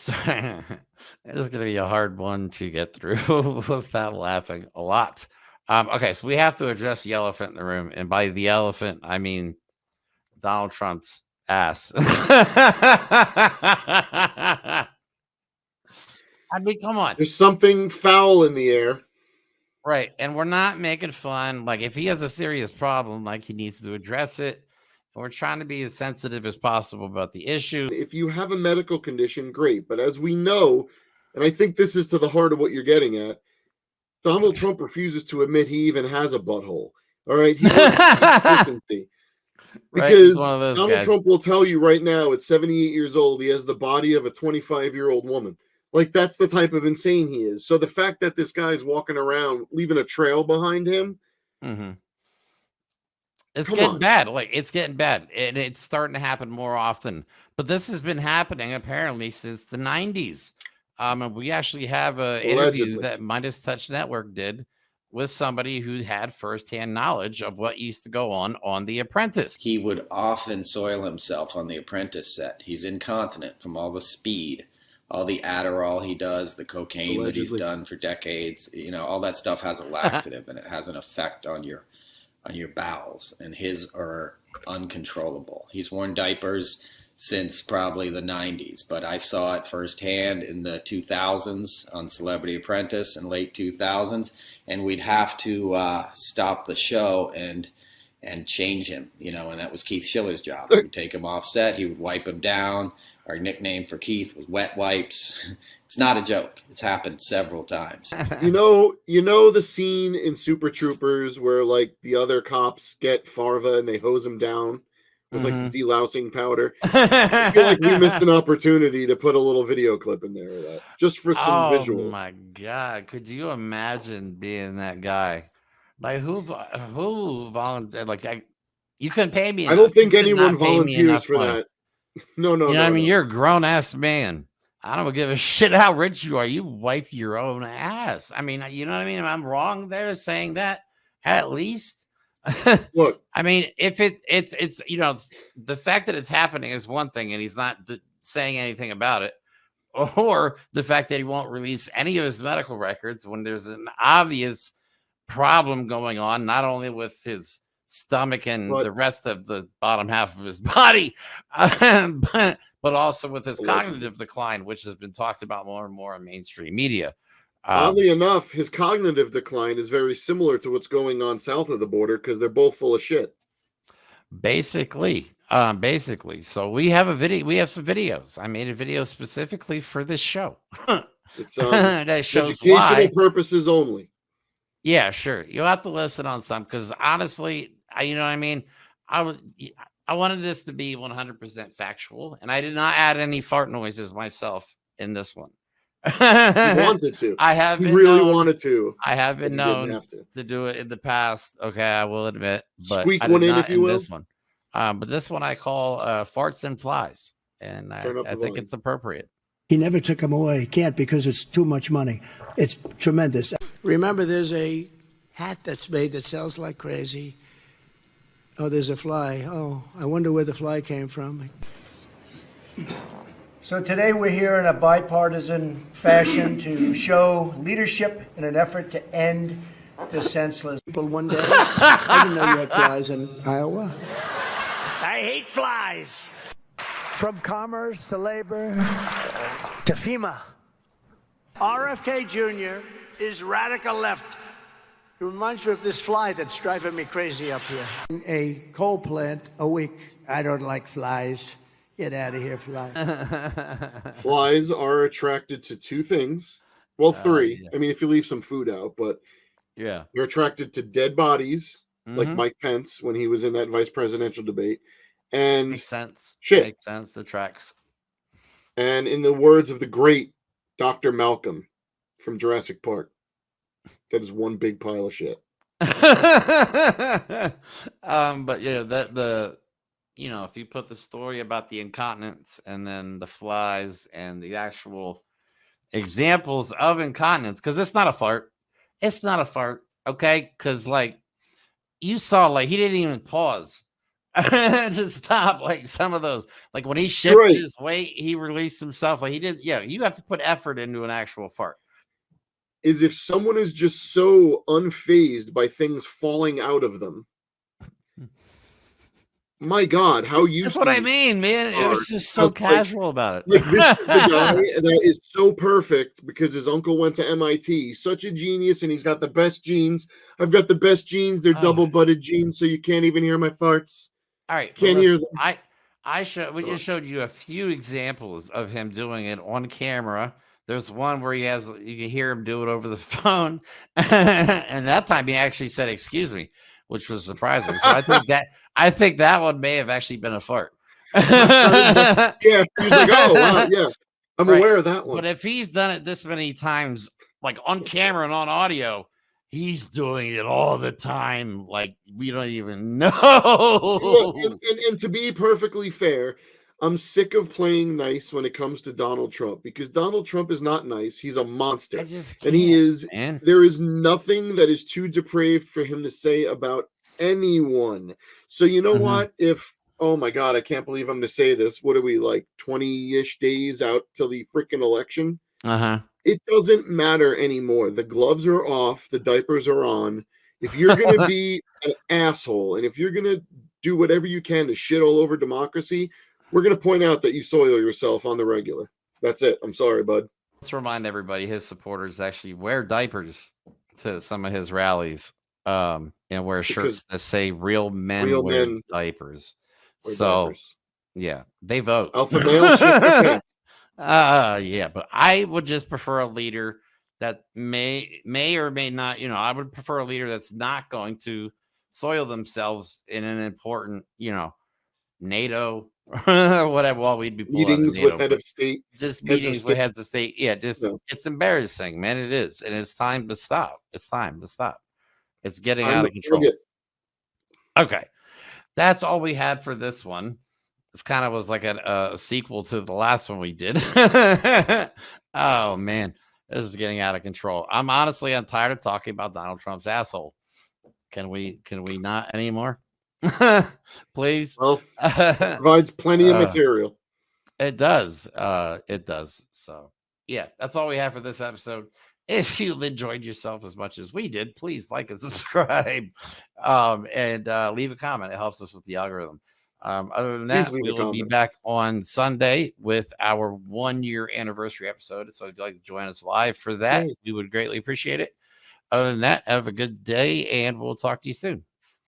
This is going to be a hard one to get through without laughing a lot. Okay, so we have to address the elephant in the room, and by the elephant, I mean Donald Trump's ass. I mean, come on. There's something foul in the air. Right. And we're not making fun. Like, if he has a serious problem, like, he needs to address it. And we're trying to be as sensitive as possible about the issue. If you have a medical condition, great. But as we know, and I think this is to the heart of what you're getting at, Donald Trump refuses to admit he even has a butthole. All right. He consistency. Because Donald Trump will tell you right now, at 78 years old, he has the body of a 25-year-old woman. Like, that's the type of insane he is. So the fact that this guy's walking around, leaving a trail behind him, it's getting bad. Like, it's getting bad. And it's starting to happen more often. But this has been happening, apparently, since the 90s. And we actually have an interview that Midas Touch Network did with somebody who had firsthand knowledge of what used to go on The Apprentice. He would often soil himself on The Apprentice set. He's incontinent from all the speed, all the Adderall he does, the cocaine that he's done for decades. You know, all that stuff has a laxative and it has an effect on your bowels, and his are uncontrollable. He's worn diapers since probably the 90s, but I saw it firsthand in the 2000s on Celebrity Apprentice in late 2000s, and we'd have to stop the show and change him, you know, and that was Keith Schiller's job. We'd take him off set, he would wipe him down. Our nickname for Keith was Wet Wipes. It's not a joke. It's happened several times. You know the scene in Super Troopers where, like, the other cops get Farva and they hose him down with like the delousing powder. I feel like we missed an opportunity to put a little video clip in there of that, just for some visual. Oh my God. Could you imagine being that guy? Like, who volunteered? Like, you couldn't pay me enough. I don't think anyone volunteers for that. No. I mean, you're a grown ass man. I don't give a shit how rich you are. You wipe your own ass. I mean, you know what I mean? I'm wrong there saying that, at least. Look, I mean, if it's you know, the fact that it's happening is one thing, and he's not saying anything about it, or the fact that he won't release any of his medical records when there's an obvious problem going on, not only with his stomach and the rest of the bottom half of his body, but also with his cognitive decline, which has been talked about more and more in mainstream media. Oddly enough, his cognitive decline is very similar to what's going on south of the border because they're both full of shit. Basically. So we have some videos. I made a video specifically for this show. It's that shows educational purposes only. Yeah, sure. You'll have to listen on some, because honestly, you know what I mean? I wanted this to be 100% factual, and I did not add any fart noises myself in this one. You wanted to. I have been wanted to. I have been known to do it in the past. Okay, I will admit, but squeak one in if you will. This one. But this one I call farts and flies, and I think it's appropriate. He never took them away. He can't, because it's too much money. It's tremendous. Remember, there's a hat that's made that sells like crazy. Oh, there's a fly. Oh, I wonder where the fly came from. So today we're here in a bipartisan fashion to show leadership in an effort to end the senseless people one day. I didn't know you had flies in Iowa. I hate flies. From commerce to labor to FEMA. RFK Jr. is radical left. It reminds me of this fly that's driving me crazy up here. In a coal plant a week. I don't like flies. Get out of here, flies. Flies are attracted to two things. Well, three. Yeah. I mean, if you leave some food out, but yeah, they're attracted to dead bodies, like Mike Pence when he was in that vice presidential debate. And makes sense. Shit. Makes sense. The tracks. And in the words of the great Dr. Malcolm from Jurassic Park, that is one big pile of shit. But if you put the story about the incontinence and then the flies and the actual examples of incontinence, because it's not a fart. It's not a fart, okay? Because, like, you saw, like, he didn't even pause to stop like some of those. Like when he You're shifted right. his weight, he released himself. Like he did. Yeah, you have to put effort into an actual fart. Is if someone is just so unfazed by things falling out of them. My God, how used That's what I these mean, man. It are. was just so Just casual about it. like this is the guy that is so perfect because his uncle went to MIT. He's such a genius, and he's got the best genes. I've got the best genes. They're Oh. double-butted genes, so you can't even hear my farts. All right, Can't hear them. we just showed you a few examples of him doing it on camera. There's one where you can hear him do it over the phone, and that time he actually said "excuse me," which was surprising. So I think that one may have actually been a fart. Yeah, he's like, oh wow, yeah, I'm Right. aware of that one. But if he's done it this many times, like on camera and on audio, he's doing it all the time. Like we don't even know. Look, and to be perfectly fair, I'm sick of playing nice when it comes to Donald Trump because Donald Trump is not nice. He's a monster. I just And he can't, is, man. there is nothing that is too depraved for him to say about anyone. So you know what? If, oh my God, I can't believe I'm going to say this. What are we, like 20-ish days out till the freaking election? It doesn't matter anymore. The gloves are off. The diapers are on. If you're going to be an asshole and if you're going to do whatever you can to shit all over democracy, we're going to point out that you soil yourself on the regular. That's it. I'm sorry, bud. Let's remind everybody his supporters actually wear diapers to some of his rallies, and wear shirts that say "Real men wear diapers." So, yeah, they vote. Alpha male, shit your pants. Yeah, but I would just prefer a leader that may or may not. I would prefer a leader that's not going to soil themselves in an important, NATO or whatever. Well, we'd be meetings NATO, with head of state. just meetings with heads of state. Yeah, it's embarrassing, man. It is, and it's time to stop. It's time to stop. It's getting out of control. Okay, that's all we had for this one. This kind of was like a sequel to the last one we did. Oh man, this is getting out of control. I'm tired of talking about Donald Trump's asshole. Can we not anymore? Please. Well, provides plenty of material. It does. It does. So yeah, that's all we have for this episode. If you enjoyed yourself as much as we did, please like and subscribe, and leave a comment. It helps us with the algorithm. Other than that, we will be back on Sunday with our 1-year anniversary episode. So if you'd like to join us live for that, we would greatly appreciate it. Other than that, have a good day, and we'll talk to you soon.